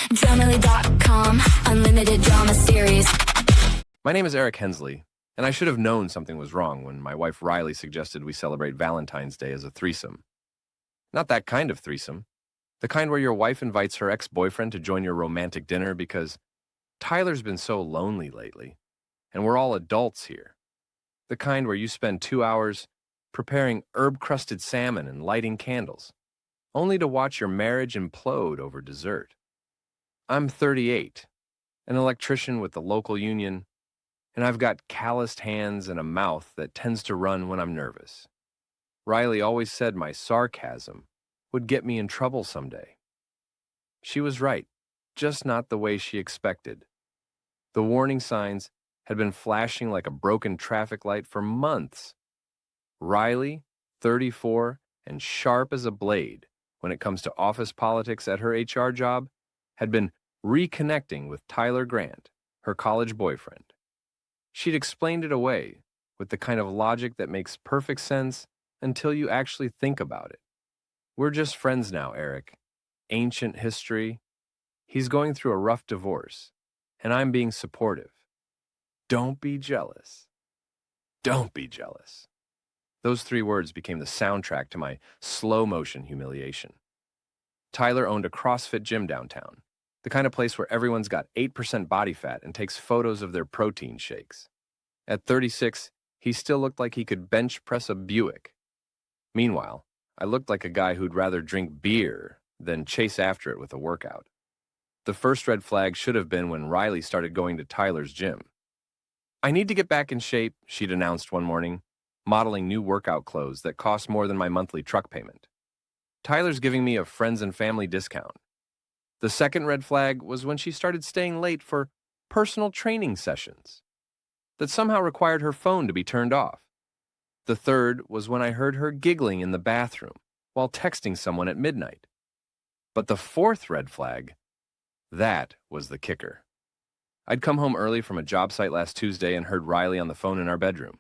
Dramily.com, unlimited drama series. My name is Eric Hensley, and I should have known something was wrong when my wife Riley suggested we celebrate Valentine's Day as a threesome. Not that kind of threesome. The kind where your wife invites her ex-boyfriend to join your romantic dinner because Tyler's been so lonely lately, and we're all adults here. The kind where you spend 2 hours preparing herb-crusted salmon and lighting candles, only to watch your marriage implode over dessert. I'm 38, an electrician with the local union, and I've got calloused hands and a mouth that tends to run when I'm nervous. Riley always said my sarcasm would get me in trouble someday. She was right, just not the way she expected. The warning signs had been flashing like a broken traffic light for months. Riley, 34, and sharp as a blade when it comes to office politics at her HR job, had been reconnecting with Tyler Grant, her college boyfriend. She'd explained it away with the kind of logic that makes perfect sense until you actually think about it. We're just friends now, Eric. Ancient history. He's going through a rough divorce, and I'm being supportive. Don't be jealous. Don't be jealous. Those 3 words became the soundtrack to my slow-motion humiliation. Tyler owned a CrossFit gym downtown, the kind of place where everyone's got 8% body fat and takes photos of their protein shakes. At 36, he still looked like he could bench press a Buick. Meanwhile, I looked like a guy who'd rather drink beer than chase after it with a workout. The first red flag should have been when Riley started going to Tyler's gym. I need to get back in shape, she'd announced one morning, modeling new workout clothes that cost more than my monthly truck payment. Tyler's giving me a friends and family discount. The second red flag was when she started staying late for personal training sessions that somehow required her phone to be turned off. The third was when I heard her giggling in the bathroom while texting someone at midnight. But the fourth red flag, that was the kicker. I'd come home early from a job site last Tuesday and heard Riley on the phone in our bedroom.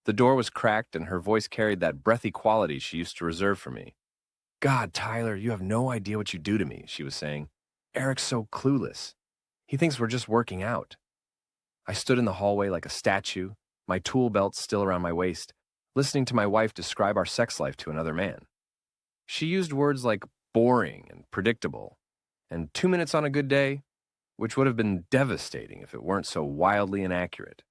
The door was cracked and her voice carried that breathy quality she used to reserve for me. God, Tyler, you have no idea what you do to me, she was saying. Eric's so clueless. He thinks we're just working out. I stood in the hallway like a statue, my tool belt still around my waist, listening to my wife describe our sex life to another man. She used words like boring and predictable, and 2 minutes on a good day, which would have been devastating if it weren't so wildly inaccurate.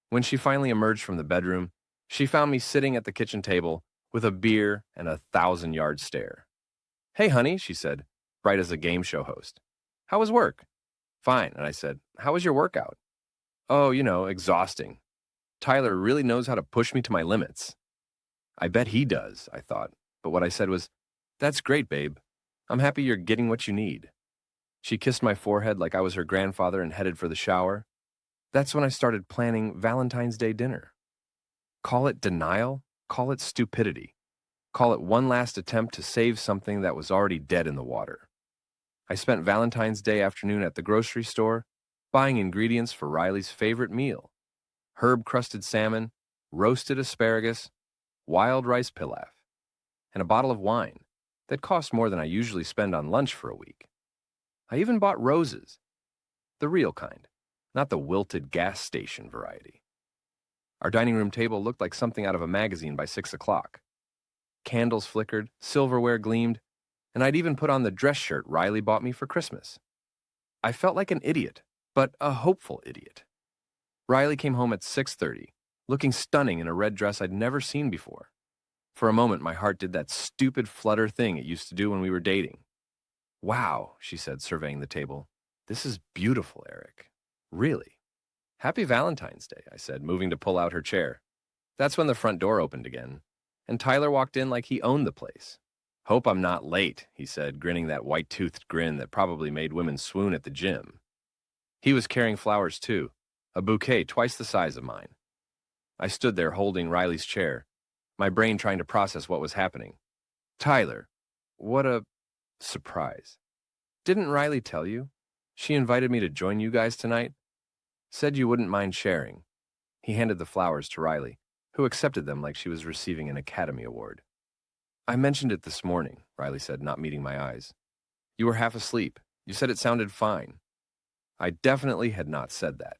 When she finally emerged from the bedroom, she found me sitting at the kitchen table with a beer and a 1,000-yard stare. Hey, honey, she said, bright as a game show host. How was work? Fine, and I said, how was your workout? Oh, exhausting. Tyler really knows how to push me to my limits. I bet he does, I thought, but what I said was, that's great, babe. I'm happy you're getting what you need. She kissed my forehead like I was her grandfather and headed for the shower. That's when I started planning Valentine's Day dinner. Call it denial, call it stupidity. Call it one last attempt to save something that was already dead in the water. I spent Valentine's Day afternoon at the grocery store, buying ingredients for Riley's favorite meal. Herb-crusted salmon, roasted asparagus, wild rice pilaf, and a bottle of wine that cost more than I usually spend on lunch for a week. I even bought roses, the real kind, not the wilted gas station variety. Our dining room table looked like something out of a magazine by 6 o'clock. Candles flickered, silverware gleamed, and I'd even put on the dress shirt Riley bought me for Christmas. I felt like an idiot, but a hopeful idiot. Riley came home at 6:30, looking stunning in a red dress I'd never seen before. For a moment, my heart did that stupid flutter thing it used to do when we were dating. Wow, she said, surveying the table. This is beautiful, Eric. Really? Happy Valentine's Day, I said, moving to pull out her chair. That's when the front door opened again, and Tyler walked in like he owned the place. Hope I'm not late, he said, grinning that white-toothed grin that probably made women swoon at the gym. He was carrying flowers, too, a bouquet twice the size of mine. I stood there holding Riley's chair, my brain trying to process what was happening. Tyler, what a surprise. Didn't Riley tell you? She invited me to join you guys tonight. Said you wouldn't mind sharing. He handed the flowers to Riley, who accepted them like she was receiving an Academy Award. I mentioned it this morning, Riley said, not meeting my eyes. You were half asleep. You said it sounded fine. I definitely had not said that.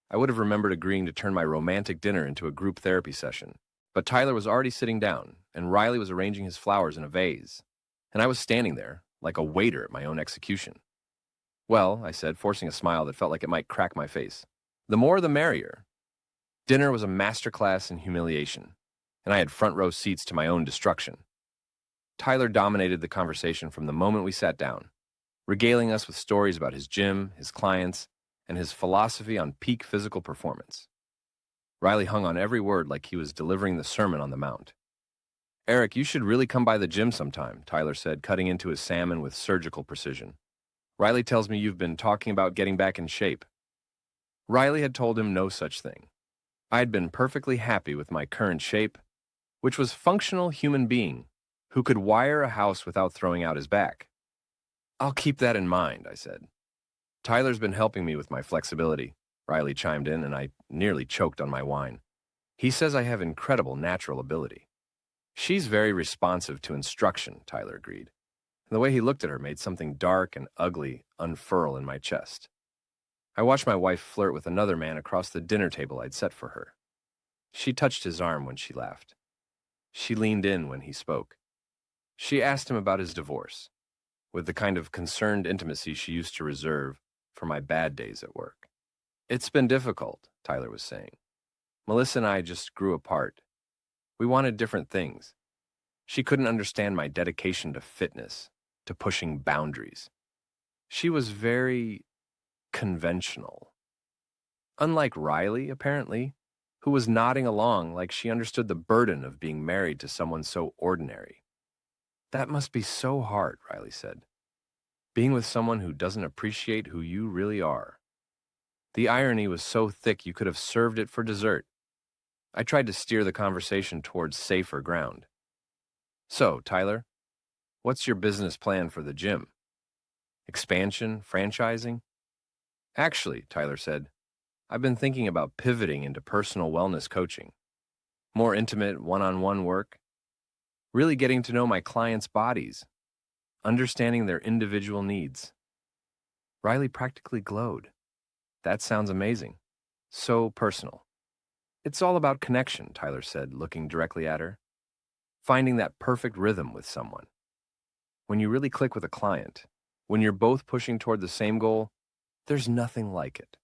I would have remembered agreeing to turn my romantic dinner into a group therapy session. But Tyler was already sitting down, and Riley was arranging his flowers in a vase. And I was standing there, like a waiter at my own execution. Well, I said, forcing a smile that felt like it might crack my face. The more the merrier. Dinner was a masterclass in humiliation, and I had front row seats to my own destruction. Tyler dominated the conversation from the moment we sat down, regaling us with stories about his gym, his clients, and his philosophy on peak physical performance. Riley hung on every word like he was delivering the Sermon on the Mount. Eric, you should really come by the gym sometime, Tyler said, cutting into his salmon with surgical precision. Riley tells me you've been talking about getting back in shape. Riley had told him no such thing. I had been perfectly happy with my current shape, which was functional human being who could wire a house without throwing out his back. I'll keep that in mind, I said. Tyler's been helping me with my flexibility, Riley chimed in, and I nearly choked on my wine. He says I have incredible natural ability. She's very responsive to instruction, Tyler agreed. And the way he looked at her made something dark and ugly unfurl in my chest. I watched my wife flirt with another man across the dinner table I'd set for her. She touched his arm when she laughed. She leaned in when he spoke. She asked him about his divorce, with the kind of concerned intimacy she used to reserve for my bad days at work. It's been difficult, Tyler was saying. Melissa and I just grew apart. We wanted different things. She couldn't understand my dedication to fitness, to pushing boundaries. She was very conventional. Unlike Riley, apparently, who was nodding along like she understood the burden of being married to someone so ordinary. That must be so hard, Riley said. Being with someone who doesn't appreciate who you really are. The irony was so thick you could have served it for dessert. I tried to steer the conversation towards safer ground. So, Tyler, what's your business plan for the gym? Expansion, franchising? Actually, Tyler said, I've been thinking about pivoting into personal wellness coaching. More intimate, one-on-one work. Really getting to know my clients' bodies. Understanding their individual needs. Riley practically glowed. That sounds amazing. So personal. It's all about connection, Tyler said, looking directly at her. Finding that perfect rhythm with someone. When you really click with a client, when you're both pushing toward the same goal, there's nothing like it.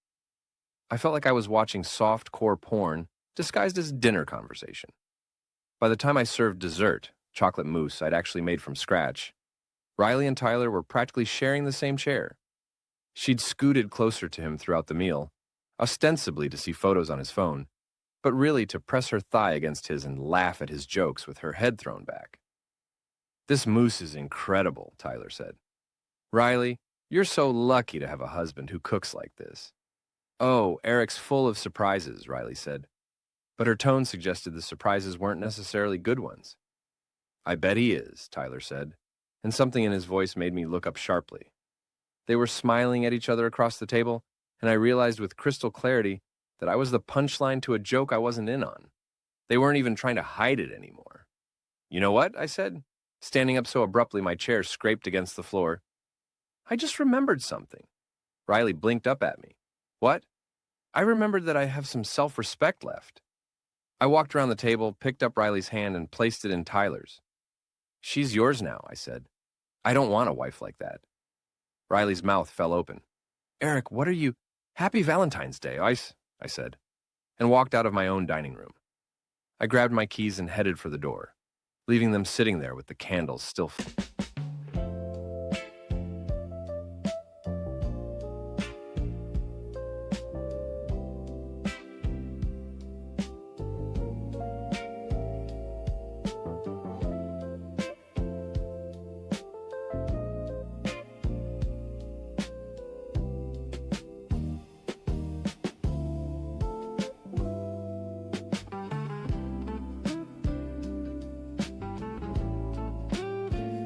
I felt like I was watching soft-core porn disguised as dinner conversation. By the time I served dessert, chocolate mousse I'd actually made from scratch, Riley and Tyler were practically sharing the same chair. She'd scooted closer to him throughout the meal, ostensibly to see photos on his phone, but really to press her thigh against his and laugh at his jokes with her head thrown back. This mousse is incredible, Tyler said. Riley, you're so lucky to have a husband who cooks like this. Oh, Eric's full of surprises, Riley said. But her tone suggested the surprises weren't necessarily good ones. I bet he is, Tyler said, and something in his voice made me look up sharply. They were smiling at each other across the table, and I realized with crystal clarity that I was the punchline to a joke I wasn't in on. They weren't even trying to hide it anymore. You know what? I said, standing up so abruptly my chair scraped against the floor. I just remembered something. Riley blinked up at me. What? I remembered that I have some self-respect left. I walked around the table, picked up Riley's hand, and placed it in Tyler's. She's yours now, I said. I don't want a wife like that. Riley's mouth fell open. Eric, what are you? Happy Valentine's Day, I said, and walked out of my own dining room. I grabbed my keys and headed for the door, leaving them sitting there with the candles still.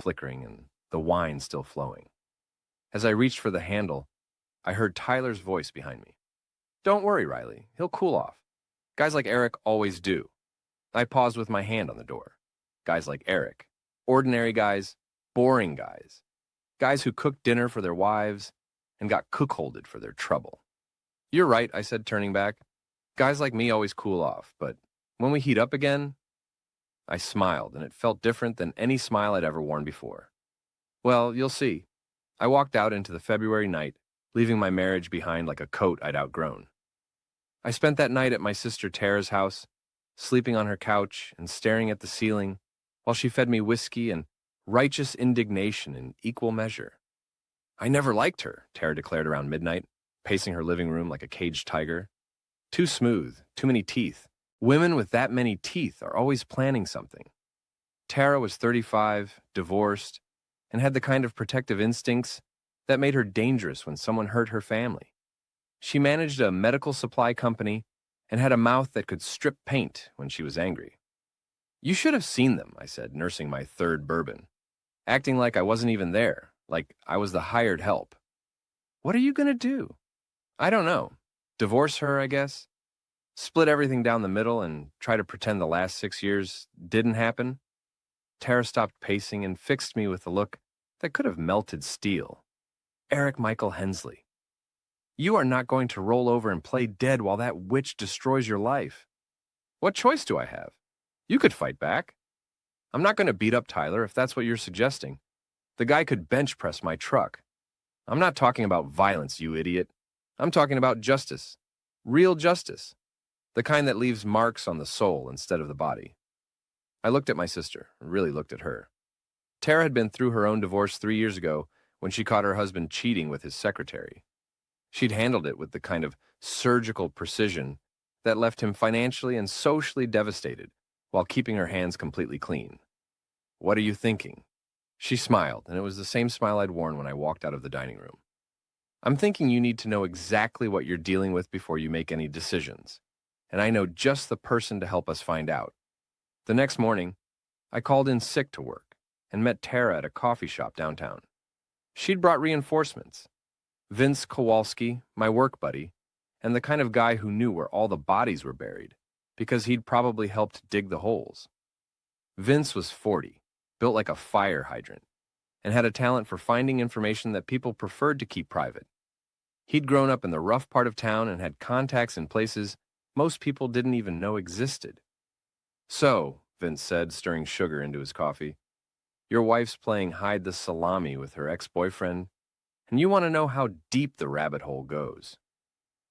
Flickering and the wine still flowing. As I reached for the handle, I heard Tyler's voice behind me. Don't worry, Riley. He'll cool off. Guys like Eric always do. I paused with my hand on the door. Guys like Eric. Ordinary guys. Boring guys. Guys who cooked dinner for their wives and got cuckolded for their trouble. You're right, I said, turning back. Guys like me always cool off, but when we heat up again, I smiled, and it felt different than any smile I'd ever worn before. Well, you'll see. I walked out into the February night, leaving my marriage behind like a coat I'd outgrown. I spent that night at my sister Tara's house, sleeping on her couch and staring at the ceiling while she fed me whiskey and righteous indignation in equal measure. I never liked her, Tara declared around midnight, pacing her living room like a caged tiger. Too smooth, too many teeth. Women with that many teeth are always planning something. Tara was 35, divorced, and had the kind of protective instincts that made her dangerous when someone hurt her family. She managed a medical supply company and had a mouth that could strip paint when she was angry. You should have seen them, I said, nursing my third bourbon, acting like I wasn't even there, like I was the hired help. What are you going to do? I don't know. Divorce her, I guess? Split everything down the middle and try to pretend the last 6 years didn't happen? Tara stopped pacing and fixed me with a look that could have melted steel. Eric Michael Hensley, you are not going to roll over and play dead while that witch destroys your life. What choice do I have? You could fight back. I'm not going to beat up Tyler if that's what you're suggesting. The guy could bench press my truck. I'm not talking about violence, you idiot. I'm talking about justice. Real justice. The kind that leaves marks on the soul instead of the body. I looked at my sister, really looked at her. Tara had been through her own divorce 3 years ago when she caught her husband cheating with his secretary. She'd handled it with the kind of surgical precision that left him financially and socially devastated while keeping her hands completely clean. What are you thinking? She smiled, and it was the same smile I'd worn when I walked out of the dining room. I'm thinking you need to know exactly what you're dealing with before you make any decisions, and I know just the person to help us find out. The next morning, I called in sick to work and met Tara at a coffee shop downtown. She'd brought reinforcements. Vince Kowalski, my work buddy, and the kind of guy who knew where all the bodies were buried, because he'd probably helped dig the holes. Vince was 40, built like a fire hydrant, and had a talent for finding information that people preferred to keep private. He'd grown up in the rough part of town and had contacts in places most people didn't even know existed. So, Vince said, stirring sugar into his coffee, your wife's playing hide the salami with her ex-boyfriend, and you want to know how deep the rabbit hole goes.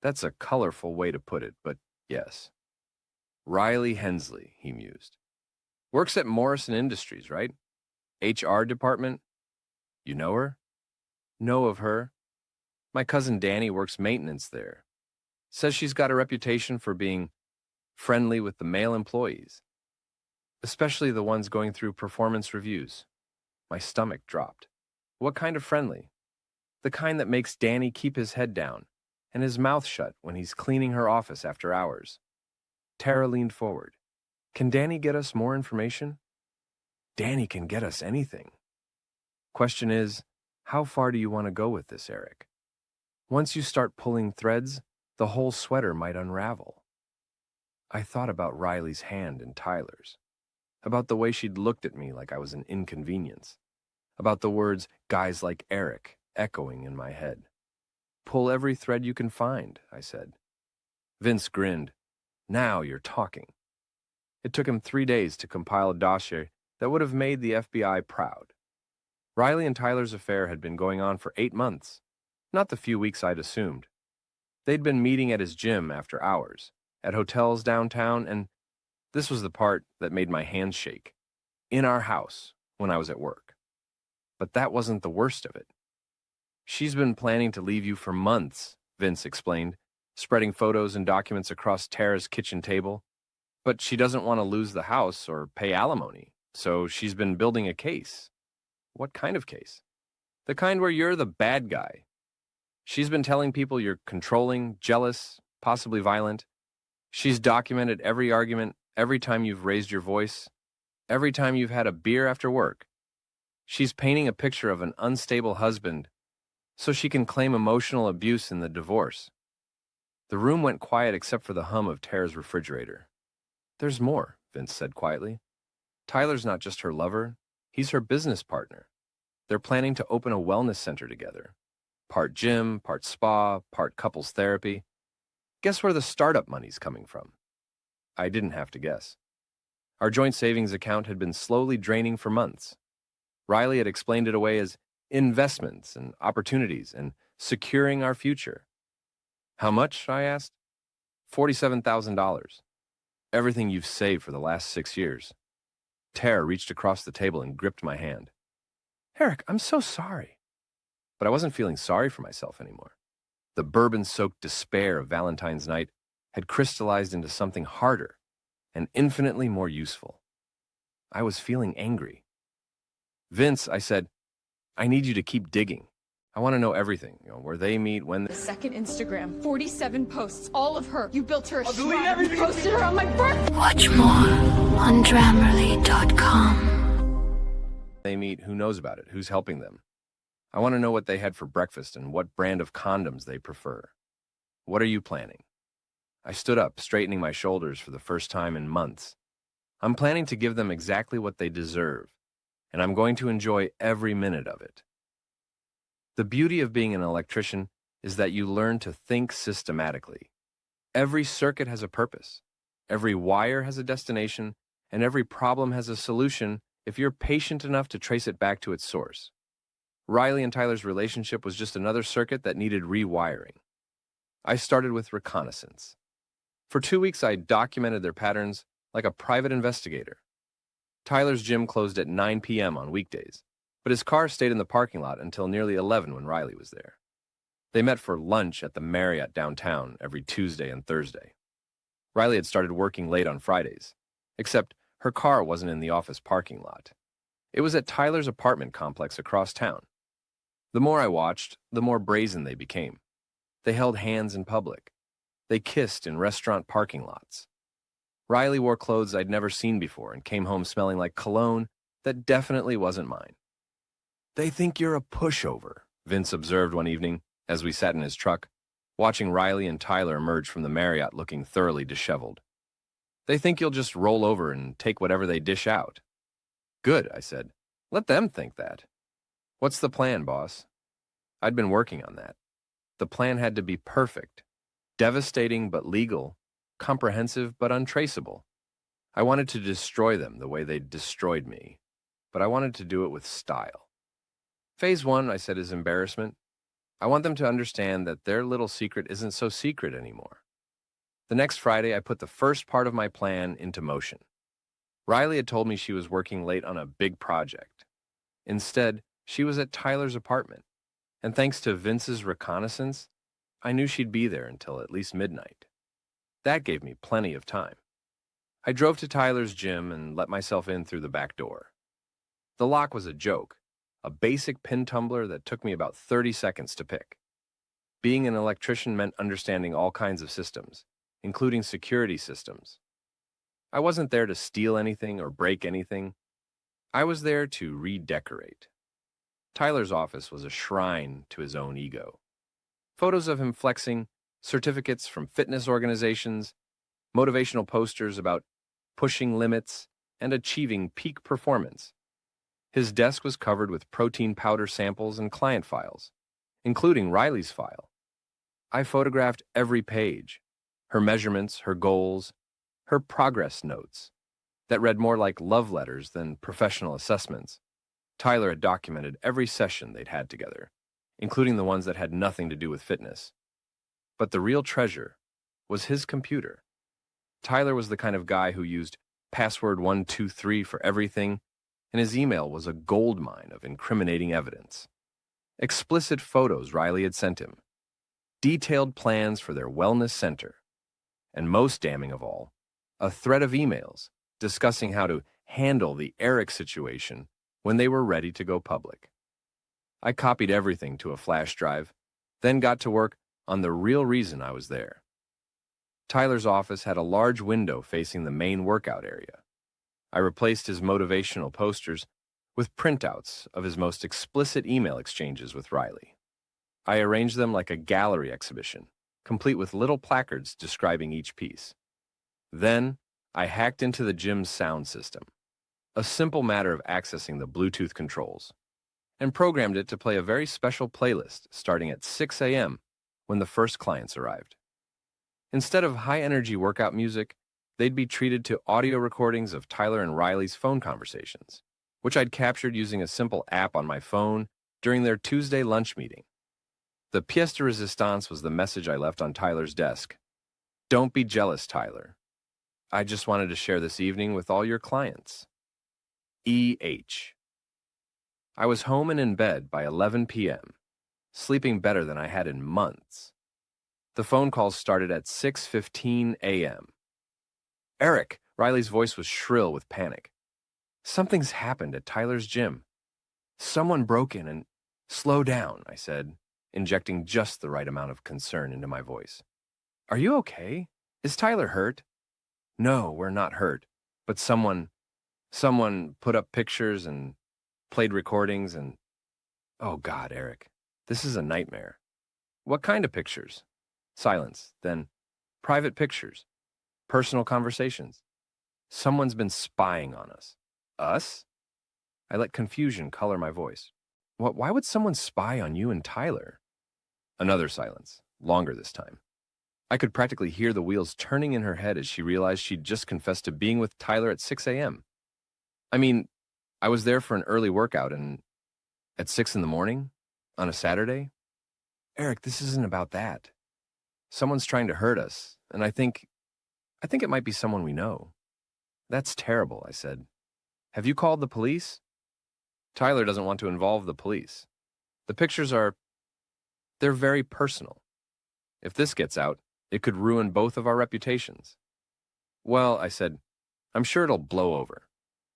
That's a colorful way to put it, but yes. Riley Hensley, he mused. Works at Morrison Industries, right? HR department? You know her? Know of her. My cousin Danny works maintenance there. Says she's got a reputation for being friendly with the male employees, especially the ones going through performance reviews. My stomach dropped. What kind of friendly? The kind that makes Danny keep his head down and his mouth shut when he's cleaning her office after hours. Tara leaned forward. Can Danny get us more information? Danny can get us anything. Question is, how far do you want to go with this, Eric? Once you start pulling threads, the whole sweater might unravel. I thought about Riley's hand in Tyler's, about the way she'd looked at me like I was an inconvenience, about the words guys like Eric echoing in my head. Pull every thread you can find, I said. Vince grinned. Now you're talking. It took him 3 days to compile a dossier that would have made the FBI proud. Riley and Tyler's affair had been going on for 8 months, not the few weeks I'd assumed. They'd been meeting at his gym after hours, at hotels downtown, and this was the part that made my hands shake, in our house when I was at work. But that wasn't the worst of it. She's been planning to leave you for months, Vince explained, spreading photos and documents across Tara's kitchen table. But she doesn't want to lose the house or pay alimony, so she's been building a case. What kind of case? The kind where you're the bad guy. She's been telling people you're controlling, jealous, possibly violent. She's documented every argument, every time you've raised your voice, every time you've had a beer after work. She's painting a picture of an unstable husband so she can claim emotional abuse in the divorce. The room went quiet except for the hum of Tara's refrigerator. There's more, Vince said quietly. Tyler's not just her lover, he's her business partner. They're planning to open a wellness center together. Part gym, part spa, part couples therapy. Guess where the startup money's coming from? I didn't have to guess. Our joint savings account had been slowly draining for months. Riley had explained it away as investments and opportunities and securing our future. How much? I asked. $47,000. Everything you've saved for the last 6 years. Tara reached across the table and gripped my hand. Eric, I'm so sorry. But I wasn't feeling sorry for myself anymore. The bourbon-soaked despair of Valentine's night had crystallized into something harder and infinitely more useful. I was feeling angry. Vince, I said, I need you to keep digging. I want to know everything, where they meet, when The second Instagram, 47 posts, all of her. You built her a shrine. You posted her on my birthday. Watch more on Grammarly.com. they meet, who knows about it, who's helping them. I want to know what they had for breakfast and what brand of condoms they prefer. What are you planning? I stood up, straightening my shoulders for the first time in months. I'm planning to give them exactly what they deserve, and I'm going to enjoy every minute of it. The beauty of being an electrician is that you learn to think systematically. Every circuit has a purpose, every wire has a destination, and every problem has a solution if you're patient enough to trace it back to its source. Riley and Tyler's relationship was just another circuit that needed rewiring. I started with reconnaissance. For 2 weeks, I documented their patterns like a private investigator. Tyler's gym closed at 9 p.m. on weekdays, but his car stayed in the parking lot until nearly 11 when Riley was there. They met for lunch at the Marriott downtown every Tuesday and Thursday. Riley had started working late on Fridays, except her car wasn't in the office parking lot. It was at Tyler's apartment complex across town. The more I watched, the more brazen they became. They held hands in public. They kissed in restaurant parking lots. Riley wore clothes I'd never seen before and came home smelling like cologne that definitely wasn't mine. They think you're a pushover, Vince observed one evening as we sat in his truck, watching Riley and Tyler emerge from the Marriott looking thoroughly disheveled. They think you'll just roll over and take whatever they dish out. Good, I said. Let them think that. What's the plan, boss? I'd been working on that. The plan had to be perfect, devastating but legal, comprehensive but untraceable. I wanted to destroy them the way they'd destroyed me, but I wanted to do it with style. Phase 1, I said, is embarrassment. I want them to understand that their little secret isn't so secret anymore. The next Friday, I put the first part of my plan into motion. Riley had told me she was working late on a big project. Instead, she was at Tyler's apartment, and thanks to Vince's reconnaissance, I knew she'd be there until at least midnight. That gave me plenty of time. I drove to Tyler's gym and let myself in through the back door. The lock was a joke, a basic pin tumbler that took me about 30 seconds to pick. Being an electrician meant understanding all kinds of systems, including security systems. I wasn't there to steal anything or break anything. I was there to redecorate. Tyler's office was a shrine to his own ego. Photos of him flexing, certificates from fitness organizations, motivational posters about pushing limits and achieving peak performance. His desk was covered with protein powder samples and client files, including Riley's file. I photographed every page, her measurements, her goals, her progress notes, that read more like love letters than professional assessments. Tyler had documented every session they'd had together, including the ones that had nothing to do with fitness. But the real treasure was his computer. Tyler was the kind of guy who used password 123 for everything, and his email was a goldmine of incriminating evidence. Explicit photos Riley had sent him, detailed plans for their wellness center, and most damning of all, a thread of emails discussing how to handle the Eric situation when they were ready to go public. I copied everything to a flash drive, then got to work on the real reason I was there. Tyler's office had a large window facing the main workout area. I replaced his motivational posters with printouts of his most explicit email exchanges with Riley. I arranged them like a gallery exhibition, complete with little placards describing each piece. Then, I hacked into the gym's sound system, a simple matter of accessing the Bluetooth controls. and programmed it to play a very special playlist starting at 6 a.m. when the first clients arrived. Instead of high-energy workout music, they'd be treated to audio recordings of Tyler and Riley's phone conversations, which I'd captured using a simple app on my phone during their Tuesday lunch meeting. The pièce de résistance was the message I left on Tyler's desk. Don't be jealous, Tyler. I just wanted to share this evening with all your clients. E.H. I was home and in bed by 11 p.m., sleeping better than I had in months. The phone calls started at 6:15 a.m. Eric, Riley's voice was shrill with panic. Something's happened at Tyler's gym. Someone broke in and... Slow down, I said, injecting just the right amount of concern into my voice. Are you okay? Is Tyler hurt? No, we're not hurt, but someone put up pictures and played recordings and... Oh God, Eric, this is a nightmare. What kind of pictures? Silence, then private pictures, personal conversations. Someone's been spying on us. Us? I let confusion color my voice. Why would someone spy on you and Tyler? Another silence, longer this time. I could practically hear the wheels turning in her head as she realized she'd just confessed to being with Tyler at 6 a.m. I mean, I was there for an early workout and at 6 in the morning on a Saturday? Eric, this isn't about that. Someone's trying to hurt us, and I think it might be someone we know. That's terrible, I said. Have you called the police? Tyler doesn't want to involve the police. The pictures they're very personal. If this gets out, it could ruin both of our reputations. Well, I said, I'm sure it'll blow over.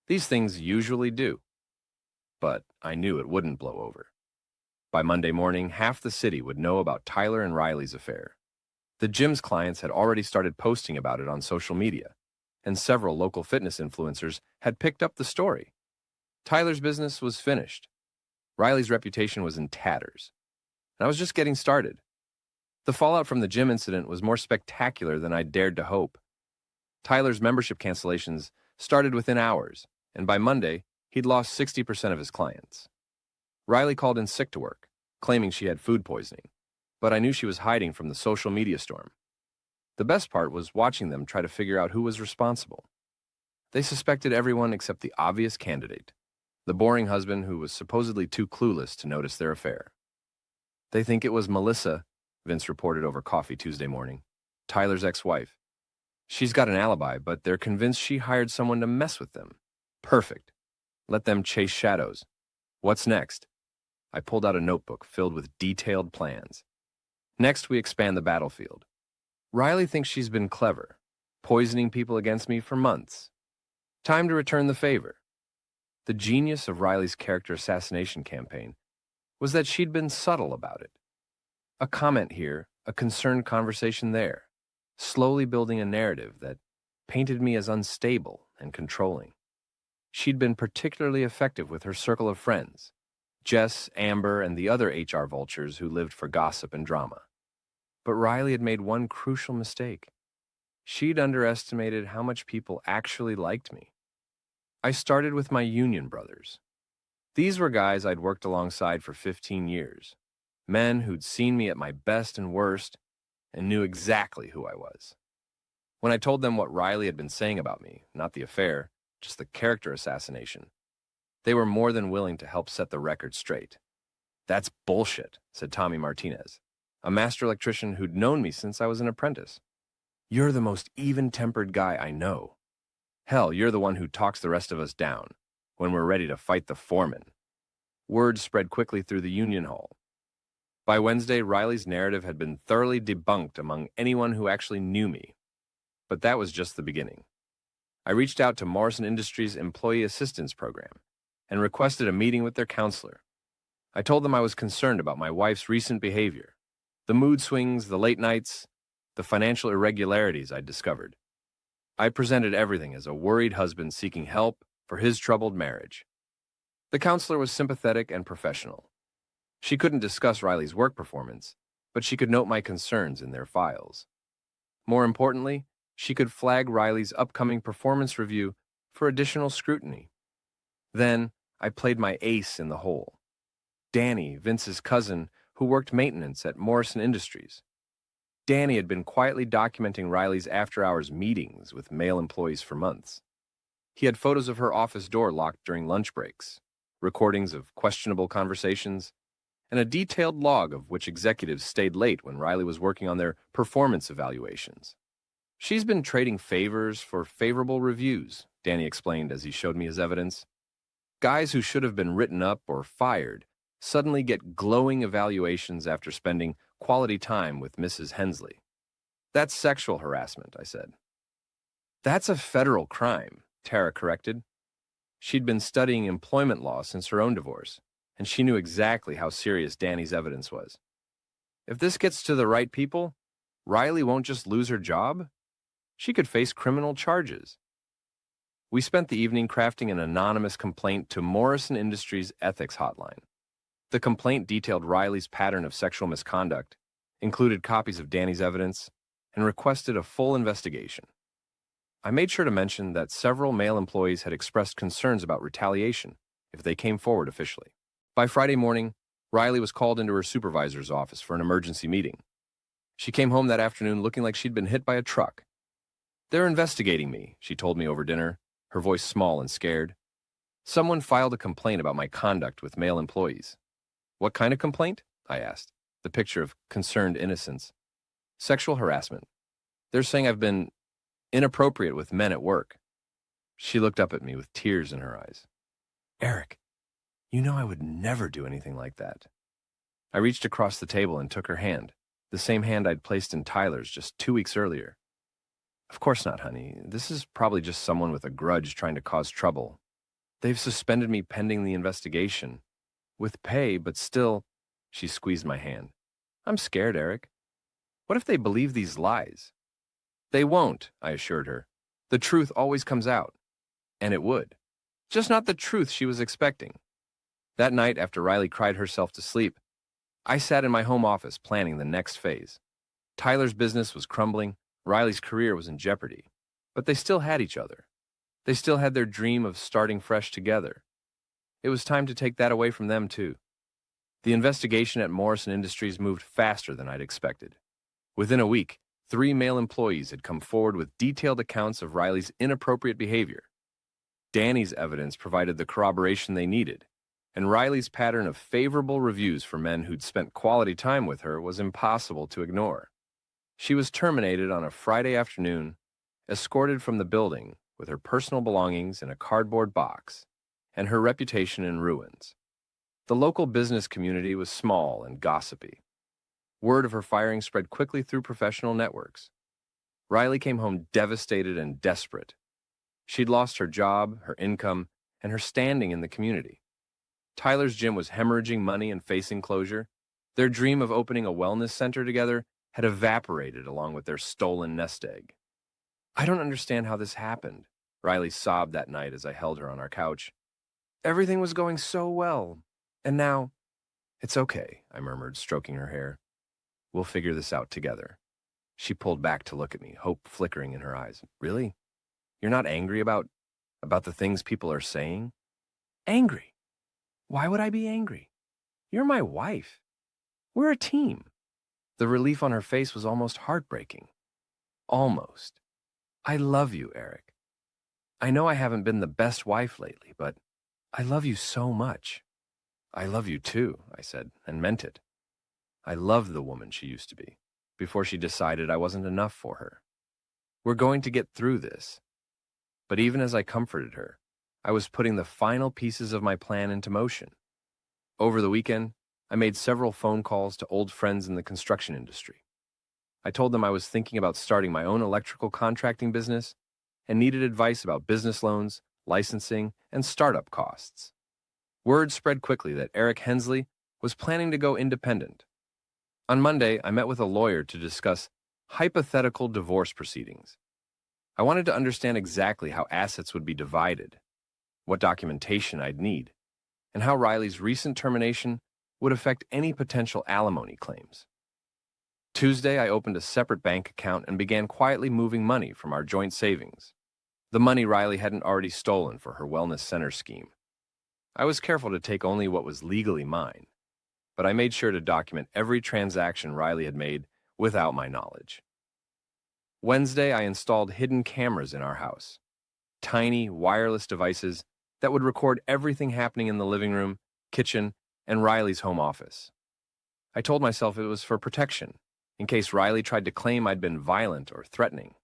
These things usually do. But I knew it wouldn't blow over. By Monday morning, half the city would know about Tyler and Riley's affair. The gym's clients had already started posting about it on social media, and several local fitness influencers had picked up the story. Tyler's business was finished. Riley's reputation was in tatters. And I was just getting started. The fallout from the gym incident was more spectacular than I dared to hope. Tyler's membership cancellations started within hours, and by Monday, he'd lost 60% of his clients. Riley called in sick to work, claiming she had food poisoning, but I knew she was hiding from the social media storm. The best part was watching them try to figure out who was responsible. They suspected everyone except the obvious candidate, the boring husband who was supposedly too clueless to notice their affair. They think it was Melissa, Vince reported over coffee Tuesday morning, Tyler's ex-wife. She's got an alibi, but they're convinced she hired someone to mess with them. Perfect. Let them chase shadows. What's next? I pulled out a notebook filled with detailed plans. Next, we expand the battlefield. Riley thinks she's been clever, poisoning people against me for months. Time to return the favor. The genius of Riley's character assassination campaign was that she'd been subtle about it. A comment here, a concerned conversation there, slowly building a narrative that painted me as unstable and controlling. She'd been particularly effective with her circle of friends, Jess, Amber, and the other HR vultures who lived for gossip and drama. But Riley had made one crucial mistake. She'd underestimated how much people actually liked me. I started with my union brothers. These were guys I'd worked alongside for 15 years, men who'd seen me at my best and worst and knew exactly who I was. When I told them what Riley had been saying about me, not the affair, just the character assassination, they were more than willing to help set the record straight. That's bullshit, said Tommy Martinez, a master electrician who'd known me since I was an apprentice. You're the most even-tempered guy I know. Hell, you're the one who talks the rest of us down when we're ready to fight the foreman. Word spread quickly through the union hall. By Wednesday, Riley's narrative had been thoroughly debunked among anyone who actually knew me. But that was just the beginning. I reached out to Morrison Industries' Employee Assistance Program and requested a meeting with their counselor. I told them I was concerned about my wife's recent behavior, the mood swings, the late nights, the financial irregularities I'd discovered. I presented everything as a worried husband seeking help for his troubled marriage. The counselor was sympathetic and professional. She couldn't discuss Riley's work performance, but she could note my concerns in their files. More importantly, she could flag Riley's upcoming performance review for additional scrutiny. Then, I played my ace in the hole. Danny, Vince's cousin, who worked maintenance at Morrison Industries. Danny had been quietly documenting Riley's after-hours meetings with male employees for months. He had photos of her office door locked during lunch breaks, recordings of questionable conversations, and a detailed log of which executives stayed late when Riley was working on their performance evaluations. "She's been trading favors for favorable reviews," Danny explained as he showed me his evidence. "Guys who should have been written up or fired suddenly get glowing evaluations after spending quality time with Mrs. Hensley." "That's sexual harassment," I said. "That's a federal crime," Tara corrected. She'd been studying employment law since her own divorce, and she knew exactly how serious Danny's evidence was. If this gets to the right people, Riley won't just lose her job. She could face criminal charges. We spent the evening crafting an anonymous complaint to Morrison Industries' ethics hotline. The complaint detailed Riley's pattern of sexual misconduct, included copies of Danny's evidence, and requested a full investigation. I made sure to mention that several male employees had expressed concerns about retaliation if they came forward officially. By Friday morning, Riley was called into her supervisor's office for an emergency meeting. She came home that afternoon looking like she'd been hit by a truck. "They're investigating me," she told me over dinner, her voice small and scared. "Someone filed a complaint about my conduct with male employees." "What kind of complaint?" I asked, the picture of concerned innocence. "Sexual harassment. They're saying I've been inappropriate with men at work." She looked up at me with tears in her eyes. "Eric, you know I would never do anything like that." I reached across the table and took her hand, the same hand I'd placed in Tyler's just 2 weeks earlier. "Of course not, honey. This is probably just someone with a grudge trying to cause trouble. They've suspended me pending the investigation. With pay, but still—" She squeezed my hand. "I'm scared, Eric. What if they believe these lies?" "They won't," I assured her. "The truth always comes out." And it would. Just not the truth she was expecting. That night, after Riley cried herself to sleep, I sat in my home office planning the next phase. Tyler's business was crumbling, Riley's career was in jeopardy, but they still had each other. They still had their dream of starting fresh together. It was time to take that away from them, too. The investigation at Morrison Industries moved faster than I'd expected. Within a week, 3 male employees had come forward with detailed accounts of Riley's inappropriate behavior. Danny's evidence provided the corroboration they needed, and Riley's pattern of favorable reviews for men who'd spent quality time with her was impossible to ignore. She was terminated on a Friday afternoon, escorted from the building with her personal belongings in a cardboard box, and her reputation in ruins. The local business community was small and gossipy. Word of her firing spread quickly through professional networks. Riley came home devastated and desperate. She'd lost her job, her income, and her standing in the community. Tyler's gym was hemorrhaging money and facing closure. Their dream of opening a wellness center together had evaporated along with their stolen nest egg. "I don't understand how this happened," Riley sobbed that night as I held her on our couch. "Everything was going so well, and now—" "It's okay," I murmured, stroking her hair. "We'll figure this out together." She pulled back to look at me, hope flickering in her eyes. "Really? You're not angry about the things people are saying?" "Angry? Why would I be angry? You're my wife. We're a team." The relief on her face was almost heartbreaking. Almost. "I love you, Eric. I know I haven't been the best wife lately, but I love you so much." "I love you too," I said, and meant it. I loved the woman she used to be, before she decided I wasn't enough for her. "We're going to get through this." But even as I comforted her, I was putting the final pieces of my plan into motion. Over the weekend, I made several phone calls to old friends in the construction industry. I told them I was thinking about starting my own electrical contracting business and needed advice about business loans, licensing, and startup costs. Word spread quickly that Eric Hensley was planning to go independent. On Monday, I met with a lawyer to discuss hypothetical divorce proceedings. I wanted to understand exactly how assets would be divided, what documentation I'd need, and how Riley's recent termination would affect any potential alimony claims. Tuesday, I opened a separate bank account and began quietly moving money from our joint savings, the money Riley hadn't already stolen for her wellness center scheme. I was careful to take only what was legally mine, but I made sure to document every transaction Riley had made without my knowledge. Wednesday, I installed hidden cameras in our house. Tiny, wireless devices that would record everything happening in the living room, kitchen, and Riley's home office. I told myself it was for protection, in case Riley tried to claim I'd been violent or threatening.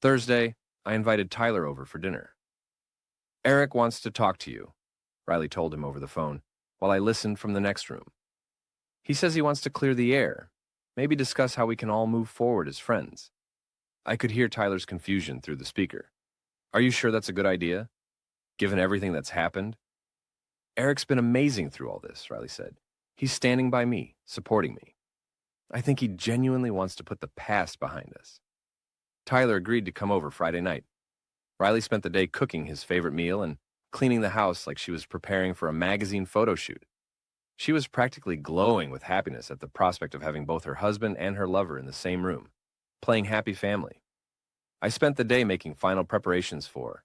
Thursday, I invited Tyler over for dinner. "Eric wants to talk to you," Riley told him over the phone, while I listened from the next room. "He says he wants to clear the air, maybe discuss how we can all move forward as friends." I could hear Tyler's confusion through the speaker. "Are you sure that's a good idea, given everything that's happened?" "Eric's been amazing through all this," Riley said. "He's standing by me, supporting me. I think he genuinely wants to put the past behind us." Tyler agreed to come over Friday night. Riley spent the day cooking his favorite meal and cleaning the house like she was preparing for a magazine photo shoot. She was practically glowing with happiness at the prospect of having both her husband and her lover in the same room, playing happy family. I spent the day making final preparations for